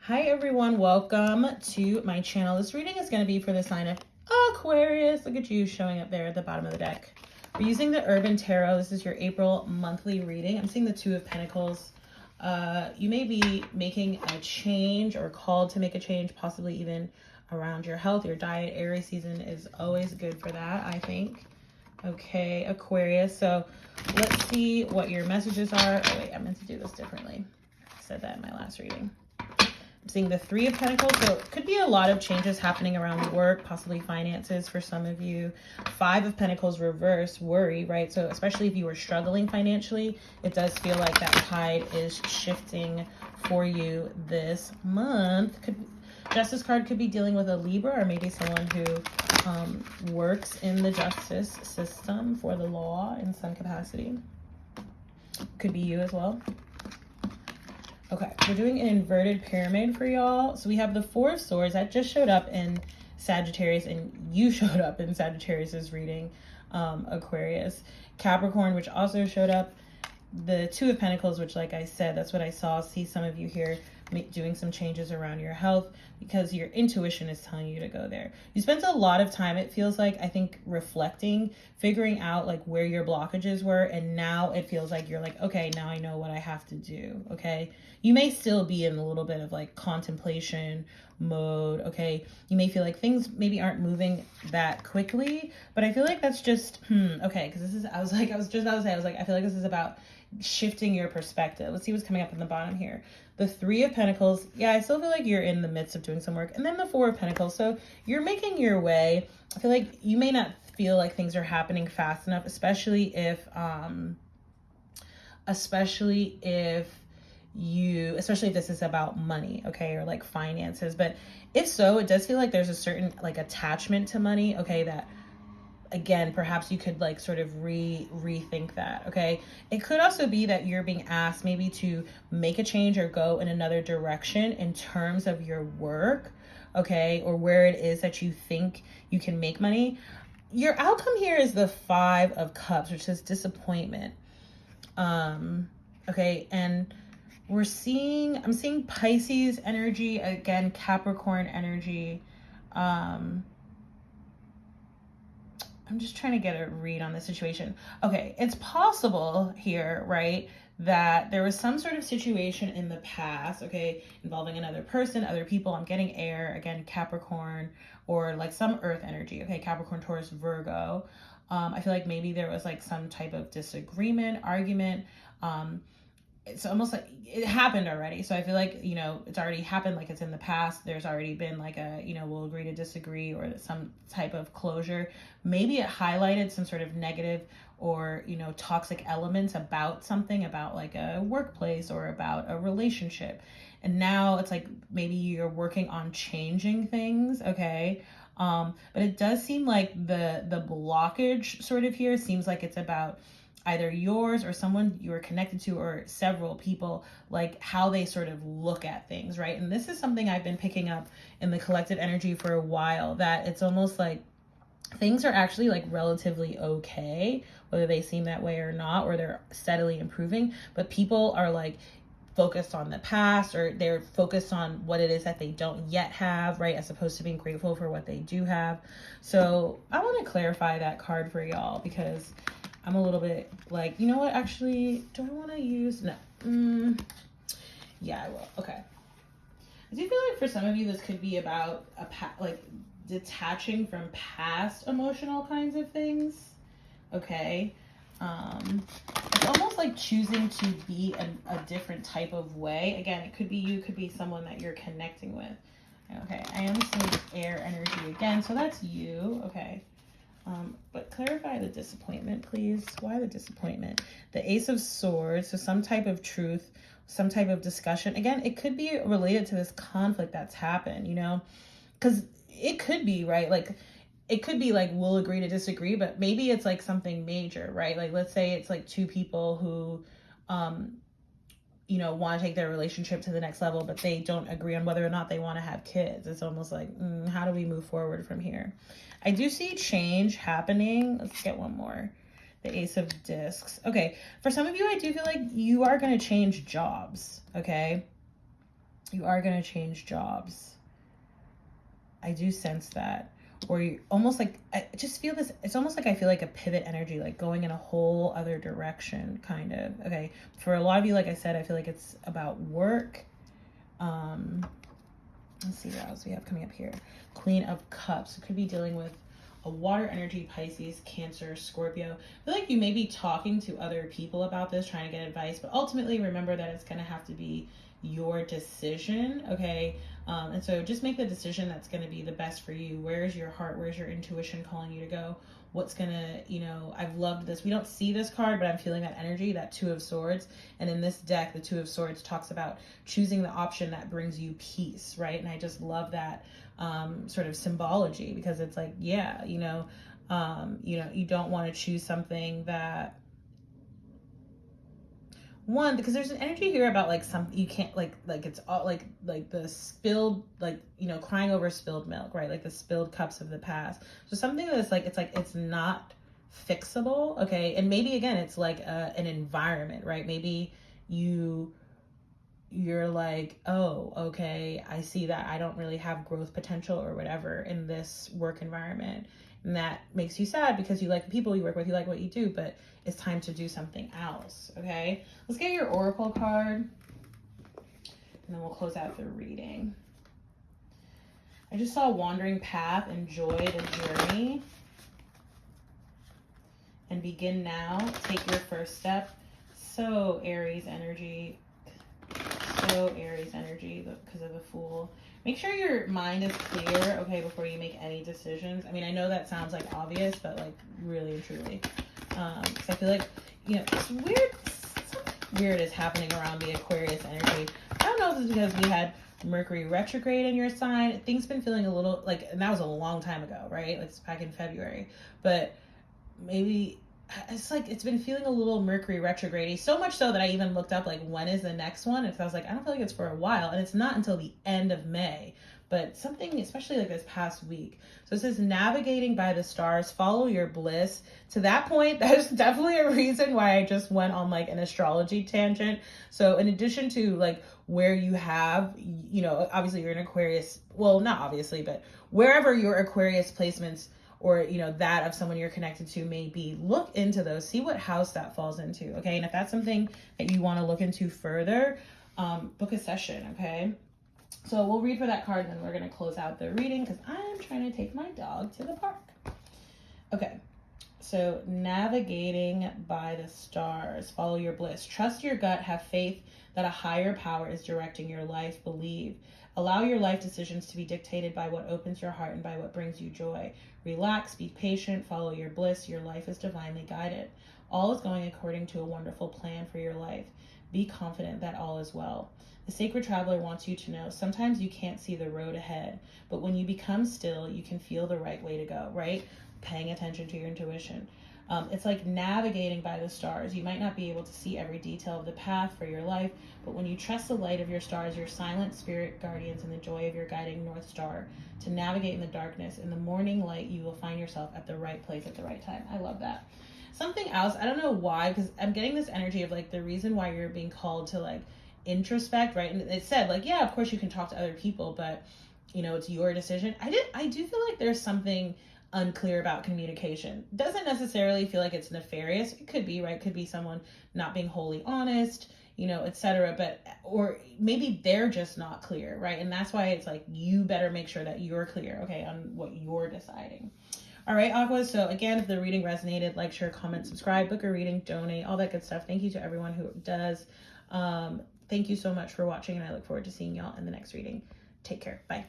Hi everyone, welcome to my channel. This reading is going to be for the sign of Aquarius. Look at you showing up there at the bottom of the deck. We're using the Urban Tarot. This is your April monthly reading. I'm seeing the Two of Pentacles. You may be making a change or called to make a change, possibly even around your health, your diet. Aries season is always good for that, I think. Okay, Aquarius. So let's see what your messages are. Oh wait, I meant to do this differently. I said that in my last reading. I'm seeing the Three of Pentacles, so it could be a lot of changes happening around work, possibly finances for some of you. Five of Pentacles reverse, worry, right? So especially if you were struggling financially, it does feel like that tide is shifting for you this month. Justice card could be dealing with a Libra or maybe someone who works in the justice system for the law in some capacity. Could be you as well. Okay, we're doing an inverted pyramid for y'all. So we have the Four of Swords that just showed up in Sagittarius, and you showed up in Sagittarius's reading, Aquarius. Capricorn, which also showed up. The Two of Pentacles, which, like I said, that's what I saw. See some of you here doing some changes around your health because your intuition is telling you to go there. You spent a lot of time, it feels like, I think, reflecting, figuring out like where your blockages were, and now it feels like you're like, okay, now I know what I have to do. Okay, you may still be in a little bit of like contemplation mode. Okay, you may feel like things maybe aren't moving that quickly, but I feel like that's just okay, because this is I feel like this is about shifting your perspective. Let's see what's coming up in the bottom here. The Three of Pentacles. Yeah, I still feel like you're in the midst of doing some work. And then the Four of Pentacles. So you're making your way. I feel like you may not feel like things are happening fast enough, especially if this is about money, okay, or like finances. But if so, it does feel like there's a certain like attachment to money, okay, that again, perhaps you could like sort of rethink that, okay? It could also be that you're being asked maybe to make a change or go in another direction in terms of your work, okay? Or where it is that you think you can make money. Your outcome here is the Five of Cups, which is disappointment. Okay, and I'm seeing Pisces energy, again, Capricorn energy. I'm just trying to get a read on the situation. Okay, it's possible here, right, that there was some sort of situation in the past, okay, involving another person, other people. I'm getting air, again, Capricorn, or like some earth energy, okay, Capricorn, Taurus, Virgo. I feel like maybe there was like some type of disagreement, argument. It's almost like it happened already. So I feel like, you know, it's already happened, like it's in the past. There's already been like a, you know, we'll agree to disagree or some type of closure. Maybe it highlighted some sort of negative or, you know, toxic elements about something, about like a workplace or about a relationship. And now it's like maybe you're working on changing things, okay? But it does seem like the blockage sort of here seems like it's about either yours or someone you are connected to or several people, like how they sort of look at things, right? And this is something I've been picking up in the collective energy for a while, that it's almost like things are actually like relatively okay, whether they seem that way or not, or they're steadily improving, but people are like focused on the past, or they're focused on what it is that they don't yet have, right, as opposed to being grateful for what they do have. So I want to clarify that card for y'all, because I'm a little bit like, you know what, actually, do I want to use, no, yeah, I will, okay. I do feel like for some of you, this could be about like detaching from past emotional kinds of things, okay? It's almost like choosing to be a different type of way. Again, it could be you, could be someone that you're connecting with. Okay, I am seeing air energy again, so that's you, okay. But clarify the disappointment, please. Why the disappointment? The Ace of Swords, so some type of truth, some type of discussion. Again, it could be related to this conflict that's happened, you know, because it could be, right? Like, it could be like, we'll agree to disagree, but maybe it's like something major, right? Like, let's say it's like two people who, you know, want to take their relationship to the next level, but they don't agree on whether or not they want to have kids. It's almost like, how do we move forward from here? I do see change happening. Let's get one more. The Ace of Discs. Okay, for some of you, I do feel like you are going to change jobs, okay? You are going to change jobs. I do sense that. Or you almost like, I just feel this, it's almost like I feel like a pivot energy, like going in a whole other direction, kind of. Okay. For a lot of you, like I said, I feel like it's about work. Let's see what else we have coming up here. Queen of Cups. It could be dealing with a water energy, Pisces, Cancer, Scorpio. I feel like you may be talking to other people about this, trying to get advice, but ultimately remember that it's going to have to be your decision, okay? And so just make the decision that's going to be the best for you. Where's your heart? Where's your intuition calling you to go? What's going to, I've loved this. We don't see this card, but I'm feeling that energy, that Two of Swords. And in this deck, the Two of Swords talks about choosing the option that brings you peace, right? And I just love that sort of symbology, because it's like, yeah, you don't want to choose something that, one, because there's an energy here about like something you can't like it's all like the spilled, like, crying over spilled milk, right? Like the spilled cups of the past. So something that's like it's not fixable, okay? And maybe again it's like an environment, right? Maybe you're like, oh, okay, I see that I don't really have growth potential or whatever in this work environment. And that makes you sad because you like the people you work with, you like what you do, but it's time to do something else, okay? Let's get your Oracle card, and then we'll close out the reading. I just saw wandering path, enjoy the journey, and begin now. Take your first step. So Aries energy. So Aries energy because of the Fool. Make sure your mind is clear, okay, before you make any decisions. I mean, I know that sounds like obvious, but like really and truly. Because I feel like, it's weird. Something weird is happening around the Aquarius energy. I don't know if it's because we had Mercury retrograde in your sign. Things been feeling a little like, and that was a long time ago, right? Like it's back in February. But maybe it's like it's been feeling a little Mercury retrograde, so much so that I even looked up like when is the next one, and I was like, I don't feel like it's for a while, and it's not until the end of May. But something, especially like this past week. So it says navigating by the stars, follow your bliss. To that point, there's definitely a reason why I just went on like an astrology tangent. So in addition to like where you have, obviously you're an Aquarius, well, not obviously, but wherever your Aquarius placements or, that of someone you're connected to may be, look into those, see what house that falls into, okay? And if that's something that you want to look into further, book a session, okay? So we'll read for that card, and then we're going to close out the reading because I'm trying to take my dog to the park. Okay, so navigating by the stars, follow your bliss. Trust your gut, have faith that a higher power is directing your life. Believe. Allow your life decisions to be dictated by what opens your heart and by what brings you joy. Relax, be patient, follow your bliss. Your life is divinely guided. All is going according to a wonderful plan for your life. Be confident that all is well. The Sacred Traveler wants you to know sometimes you can't see the road ahead, but when you become still, you can feel the right way to go, right? Paying attention to your intuition. It's like navigating by the stars. You might not be able to see every detail of the path for your life, but when you trust the light of your stars, your silent spirit guardians, and the joy of your guiding North Star to navigate in the darkness, in the morning light, you will find yourself at the right place at the right time. I love that. Something else, I don't know why, because I'm getting this energy of like the reason why you're being called to like introspect, right? And it said like, yeah, of course you can talk to other people, but it's your decision. I do feel like there's something unclear about communication. Doesn't necessarily feel like it's nefarious. It could be, right? Could be someone not being wholly honest, etc. But, or maybe they're just not clear, right? And that's why it's like, you better make sure that you're clear, okay, on what you're deciding. All right, Aqua. So again, if the reading resonated, like, share, comment, subscribe, book a reading, donate, all that good stuff. Thank you to everyone who does. Thank you so much for watching, and I look forward to seeing y'all in the next reading. Take care. Bye.